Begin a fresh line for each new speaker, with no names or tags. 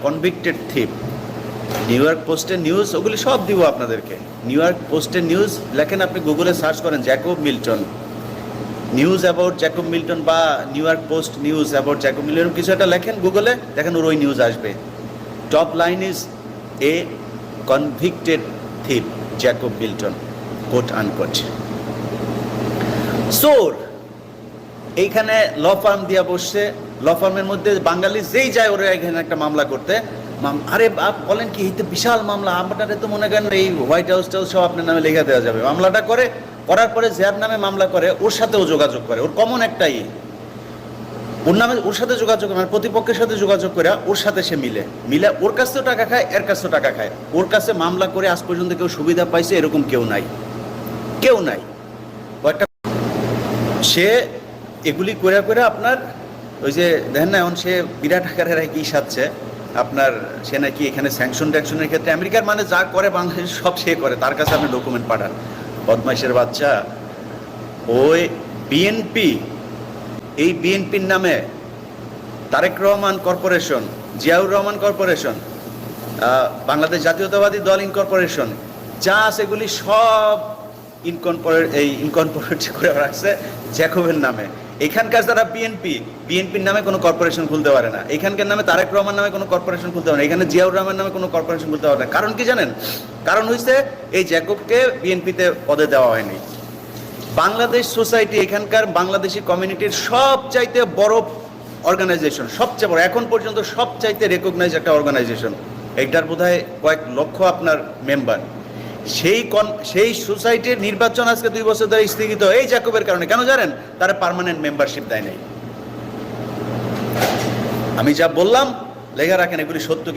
Convicted থিপ। New York পোস্টের news ওগুলি সব দিব আপনাদেরকে। নিউ ইয়র্ক পোস্টের নিউজ লেখেন, আপনি গুগলে সার্চ করেন Jacob Milton, news about Jacob Milton বা New York Post news about Jacob Milton, কিছু একটা লেখেন গুগলে, দেখেন ওর ওই নিউজ আসবে। Top line is a convicted thief Jacob Milton, quote unquote. সোর এইখানে ল ফার্ম দিয়া বসছে, ল ফার্মের মধ্যে বাঙালি যেই যায় ওরা এখানে একটা মামলা করতে। আরে বলেন কি, এই তো বিশাল মামলা, আপনারা তো মনে করেন এই হোয়াইট হাউসটাও সব আপনার নামে লেখা দেওয়া যাবে। মামলাটা করার পরে যার নামে মামলা করে ওর সাথেও যোগাযোগ করে, ওর কমন একটাই, ওর নামে ওর সাথে যোগাযোগ, মানে প্রতিপক্ষের সাথে যোগাযোগ করে ওর সাথে সে মিলে ওর কাছেও টাকা খায়, এর কাছেও টাকা খায়। ওর কাছে মামলা করে আজ পর্যন্ত কেউ সুবিধা পাইছে এরকম কেউ নাই। সে এগুলি করে আপনার ওই যে দেখেন না, এখন সে বিরাট আকারের কি সাজছে আপনার, সে নাকি এখানে ট্যাংশনের ক্ষেত্রে আমেরিকার মানে যা করে বাংলাদেশ সব সে করে, তার কাছে আপনি ডকুমেন্ট পাঠান। বদমাইশের বাচ্চা। ওই বিএনপি, এই বিএনপির নামে তারেক রহমান কর্পোরেশন, জিয়াউর রহমান কর্পোরেশন, বাংলাদেশ জাতীয়তাবাদী দল ইনকর্পোরেশন যা আছে এগুলি সব ইনকর্পোরেট করে রাখছে জ্যাকবের নামে। এখানকার যারা বিএনপির নামে কোনো কর্পোরেশন খুলতে পারে না, এখানকার নামে তারেক রহমান নামে কোনো কর্পোরেশন খুলতে পারে না, এখানে জিয়াউর রহমান নামে কোনো কর্পোরেশন খুলতে পারে না। কারণ কি জানেন? কারণ হচ্ছে এই জ্যাকবকে বিএনপিতে পদে দেওয়া হয়নি। বাংলাদেশ সোসাইটি এখানকার বাংলাদেশি কমিউনিটির সবচাইতে বড় অর্গানাইজেশন, সবচেয়ে বড়, এখন পর্যন্ত সবচাইতে রেকগনাইজ একটা অর্গানাইজেশন। এইটার বোধহয় কয়েক লক্ষ আপনার মেম্বার। সেই সোসাইটির নির্বাচন আজকে 2 বছর ধরে স্থগিত এই জ্যাকবের কারণে। কেন জানেন? তারা পার্মানেন্ট মেম্বারশিপ দেয় নাই। আমি যা বললাম লেখা রাখেন, এগুলি সত্য।